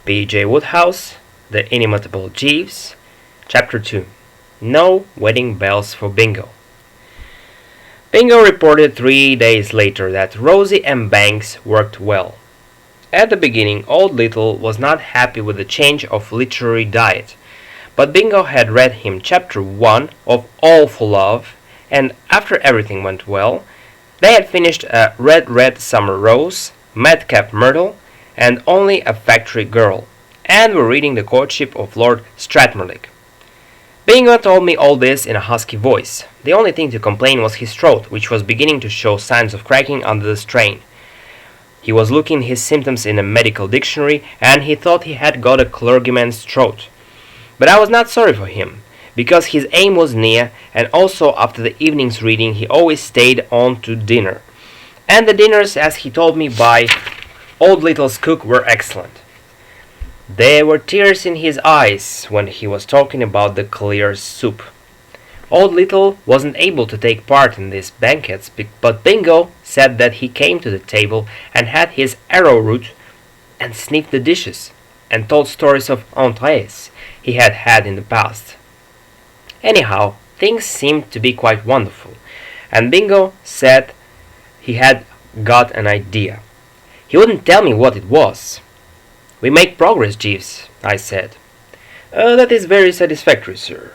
B.J. Woodhouse, The Inimitable Jeeves, Chapter 2. No Wedding Bells for Bingo. Bingo reported 3 days later that Rosie and Banks worked well. At the beginning, Old Little was not happy with the change of literary diet, but Bingo had read him Chapter 1 of All for Love, and after everything went well, they had finished a Red Summer Rose, Madcap Myrtle, and Only a Factory Girl, and were reading The Courtship of Lord Strathmerlick. Bingo told me all this in a husky voice. The only thing to complain was his throat, which was beginning to show signs of cracking under the strain. He was looking his symptoms in a medical dictionary, and he thought he had got a clergyman's throat. But I was not sorry for him, because his aim was near, and also after the evening's reading he always stayed on to dinner. And the dinners, as he told me by Old Little's cook, were excellent. There were tears in his eyes when he was talking about the clear soup. Old Little wasn't able to take part in these banquets, but Bingo said that he came to the table and had his arrowroot and sniffed the dishes, and told stories of entrees he had had in the past. Anyhow, things seemed to be quite wonderful, and Bingo said he had got an idea. He wouldn't tell me what it was. "We make progress, Jeeves," I said. That is very satisfactory, sir.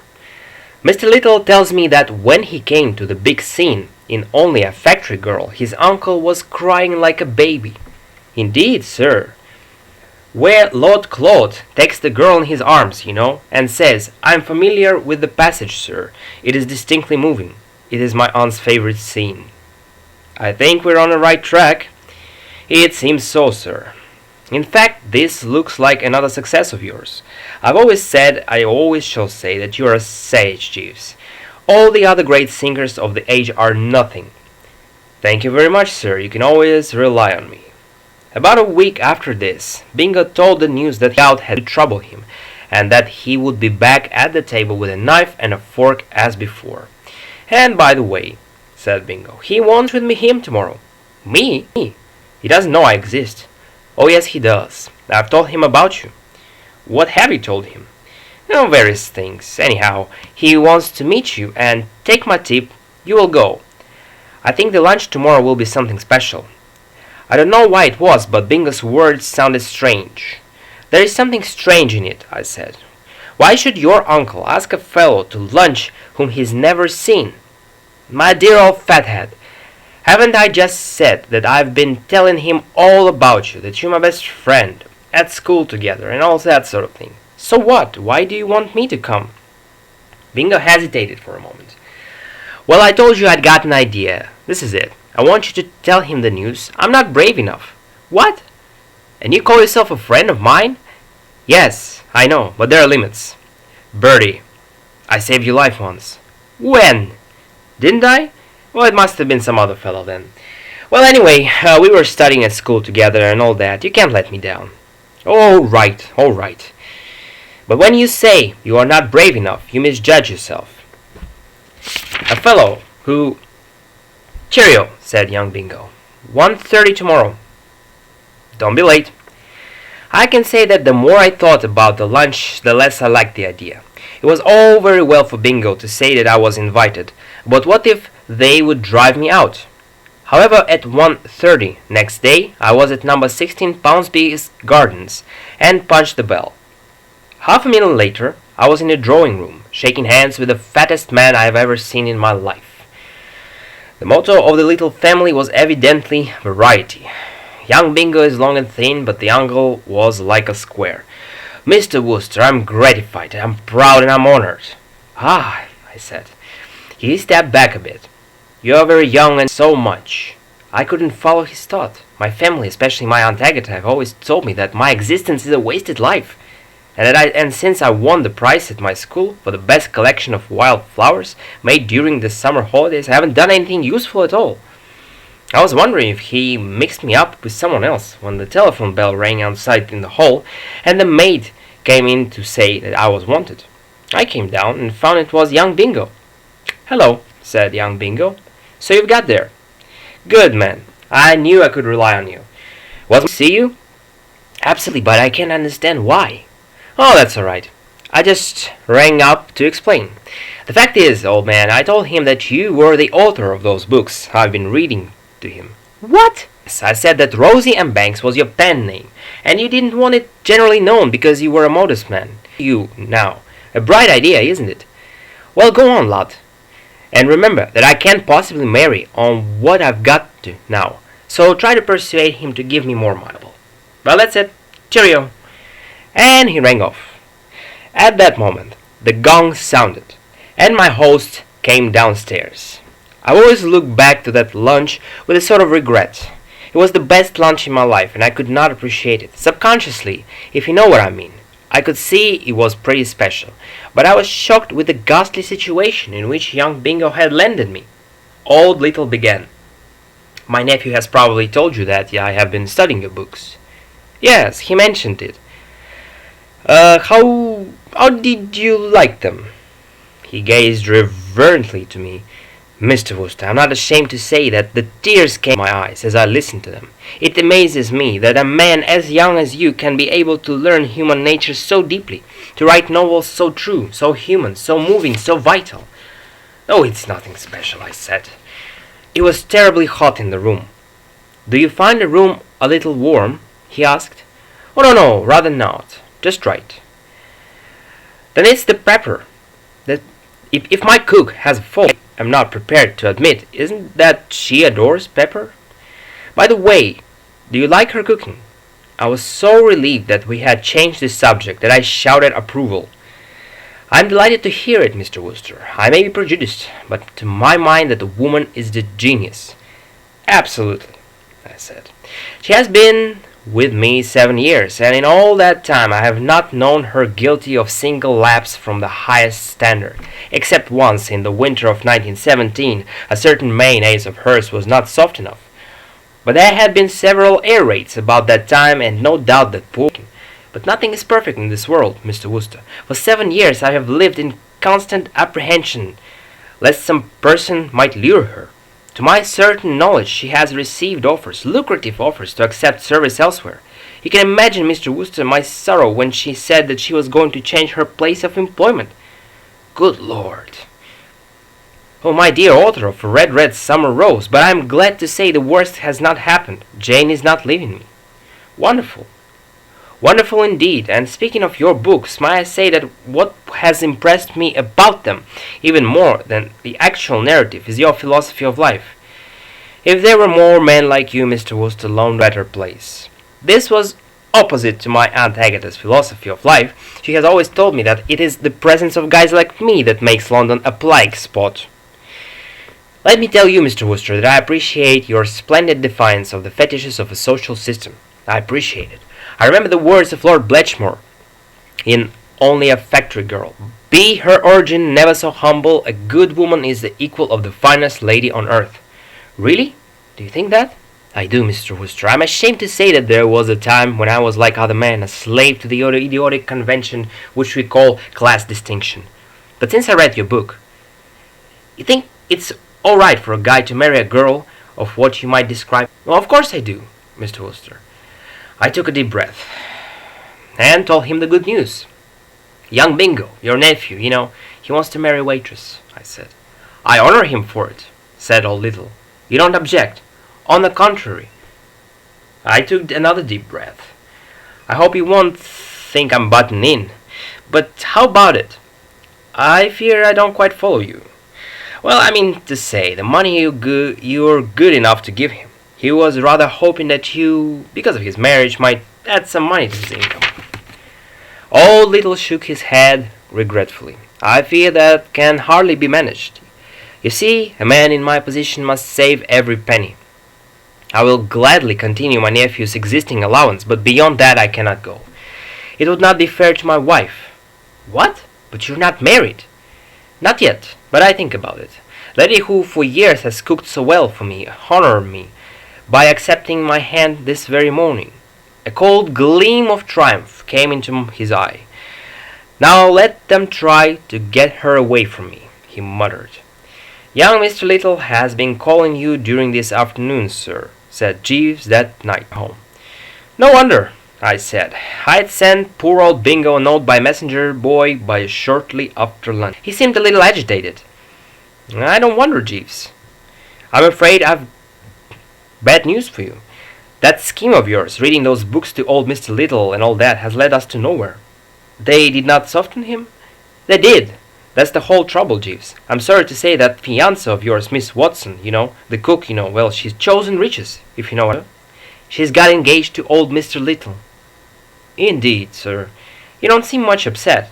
Mr. Little tells me that when he came to the big scene in Only a Factory Girl, his uncle was crying like a baby." "Indeed, sir." "Where Lord Claude takes the girl in his arms, you know, and says, 'I'm familiar with the passage, sir. It is distinctly moving. It is my aunt's favorite scene.'" "I think we're on the right track." "It seems so, sir. In fact, this looks like another success of yours. I've always said, I always shall say, that you're a sage, Jeeves. All the other great singers of the age are nothing." "Thank you very much, sir. You can always rely on me." About a week after this, Bingo told the news that Gout had trouble him, and that he would be back at the table with a knife and a fork as before. "And by the way," said Bingo, "he wants with me him tomorrow." "Me? He doesn't know I exist." "Oh yes, he does. I've told him about you." "What have you told him?" "Oh, various things. Anyhow, he wants to meet you, and take my tip, you will go. I think the lunch tomorrow will be something special." I don't know why it was, but Bingo's words sounded strange. "There is something strange in it," I said. "Why should your uncle ask a fellow to lunch whom he's never seen?" "My dear old fathead, haven't I just said that I've been telling him all about you, that you're my best friend, at school together, and all that sort of thing? So what? Why do you want me to come?" Bingo hesitated for a moment. "Well, I told you I'd got an idea. This is it. I want you to tell him the news. I'm not brave enough." "What? And you call yourself a friend of mine?" "Yes, I know, but there are limits." "Bertie, I saved your life once." "When?" "Didn't I? Well, it must have been some other fellow then. Well, anyway, we were studying at school together and all that. You can't let me down." All right. But when you say you are not brave enough, you misjudge yourself. A fellow who... "Cheerio," said young Bingo. 1:30 tomorrow. Don't be late. I can say that the more I thought about the lunch, the less I liked the idea. It was all very well for Bingo to say that I was invited, but what if they would drive me out? However, at 1:30 next day, I was at number 16 Poundsby's Gardens, and punched the bell. Half a minute later, I was in the drawing room, shaking hands with the fattest man I have ever seen in my life. The motto of the little family was evidently variety. Young Bingo is long and thin, but the uncle was like a square. "Mr. Wooster, I'm gratified, I'm proud, and I'm honored." "Ah," I said. He stepped back a bit. "You're very young and so much." I couldn't follow his thought. My family, especially my Aunt Agatha, have always told me that my existence is a wasted life, and since I won the prize at my school for the best collection of wild flowers made during the summer holidays, I haven't done anything useful at all. I was wondering if he mixed me up with someone else when the telephone bell rang outside in the hall, and the maid came in to say that I was wanted. I came down and found it was young Bingo. "Hello," said young Bingo. "So you've got there." "Good, man. I knew I could rely on you. Was to see you?" Absolutely, but I can't understand why. Oh, that's alright. I just rang up to explain. The fact is, old man, I told him that you were the author of those books I've been reading to him. What? Yes, I said that Rosie M. Banks was your pen name, and you didn't want it generally known because you were a modest man. You, now. A bright idea, isn't it? Well, go on, lad. And remember that I can't possibly marry on what I've got to now, so try to persuade him to give me more marble. Well, that's it. Cheerio. And he rang off. At that moment, the gong sounded, and my host came downstairs. I always look back to that lunch with a sort of regret. It was the best lunch in my life, and I could not appreciate it. Subconsciously, if you know what I mean. I could see it was pretty special, but I was shocked with the ghastly situation in which young Bingo had landed me. Old Little began. My nephew has probably told you that I have been studying your books. Yes, he mentioned it. How did you like them? He gazed reverently to me. Mr. Wooster, I'm not ashamed to say that the tears came to my eyes as I listened to them. It amazes me that a man as young as you can be able to learn human nature so deeply, to write novels so true, so human, so moving, so vital. Oh, it's nothing special, I said. It was terribly hot in the room. Do you find the room a little warm? He asked. Oh, no, rather not. Just right. Then it's the pepper. That if my cook has a fault, I'm not prepared to admit, isn't that she adores pepper? By the way, do you like her cooking? I was so relieved that we had changed the subject that I shouted approval. I'm delighted to hear it, Mr. Wooster. I may be prejudiced, but to my mind that woman is the genius. Absolutely, I said. She has been with me 7 years, and in all that time I have not known her guilty of single lapse from the highest standard, except once in the winter of 1917. A certain mayonnaise of hers was not soft enough. But there had been several air raids about that time, and no doubt that poor. But nothing is perfect in this world, Mr. Wooster. For 7 years I have lived in constant apprehension lest some person might lure her. To my certain knowledge, she has received offers, lucrative offers, to accept service elsewhere. You can imagine, Mr. Wooster, my sorrow when she said that she was going to change her place of employment. Good Lord. Oh, my dear author of Red, Red Summer Rose, but I am glad to say the worst has not happened. Jane is not leaving me. Wonderful. Wonderful indeed, and speaking of your books, may I say that what has impressed me about them, even more than the actual narrative, is your philosophy of life. If there were more men like you, Mr. Wooster, Lone better place. This was opposite to my Aunt Agatha's philosophy of life. She has always told me that it is the presence of guys like me that makes London a plague spot. Let me tell you, Mr. Wooster, that I appreciate your splendid defiance of the fetishes of a social system. I appreciate it. I remember the words of Lord Bletchmore in Only a Factory Girl. Be her origin never so humble, a good woman is the equal of the finest lady on earth. Really? Do you think that? I do, Mr. Wooster. I'm ashamed to say that there was a time when I was like other men, a slave to the idiotic convention which we call class distinction. But since I read your book, you think it's all right for a guy to marry a girl of what you might describe? Well, of course I do, Mr. Wooster. I took a deep breath and told him the good news. Young Bingo, your nephew, he wants to marry a waitress, I said. I honor him for it, said Old Little. You don't object? On the contrary. I took another deep breath. I hope you won't think I'm butting in, but how about it? I fear I don't quite follow you. Well, I mean to say, the money you're good enough to give him. He was rather hoping that you, because of his marriage, might add some money to his income. Old Little shook his head regretfully. I fear that can hardly be managed. You see, a man in my position must save every penny. I will gladly continue my nephew's existing allowance, but beyond that I cannot go. It would not be fair to my wife. What? But you're not married. Not yet, but I think about it. Lady who for years has cooked so well for me, honor me by accepting my hand this very morning. A cold gleam of triumph came into his eye. Now let them try to get her away from me, he muttered. Young Mr. Little has been calling you during this afternoon, sir, said Jeeves that night home. No wonder. I said. I'd sent poor old Bingo a note by messenger boy by shortly after lunch. He seemed a little agitated. I don't wonder, Jeeves. I'm afraid I've bad news for you. That scheme of yours, reading those books to old Mr. Little and all that, has led us to nowhere. They did not soften him? They did. That's the whole trouble, Jeeves. I'm sorry to say that fiancée of yours, Miss Watson, the cook, well, she's chosen riches, if you know what. She's got engaged to old Mr. Little. Indeed, sir. You don't seem much upset.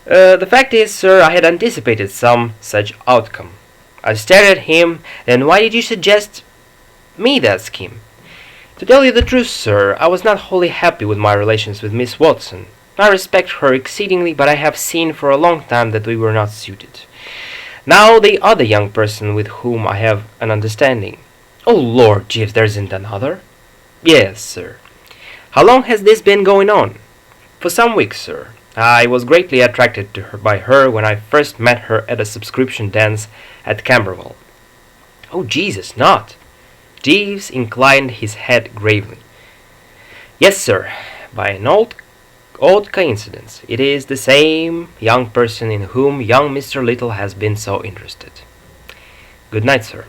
The fact is, sir, I had anticipated some such outcome. I stared at him. Then why did you suggest me that scheme? To tell you the truth, sir, I was not wholly happy with my relations with Miss Watson. I respect her exceedingly, but I have seen for a long time that we were not suited. Now the other young person with whom I have an understanding. Oh, Lord, Jeeves, there isn't another? Yes, sir. How long has this been going on? For some weeks, sir. I was greatly attracted to her by her when I first met her at a subscription dance at Camberwell. Oh, Jesus, not. Jeeves inclined his head gravely. Yes, sir, by an odd coincidence. It is the same young person in whom young Mr. Little has been so interested. Good night, sir.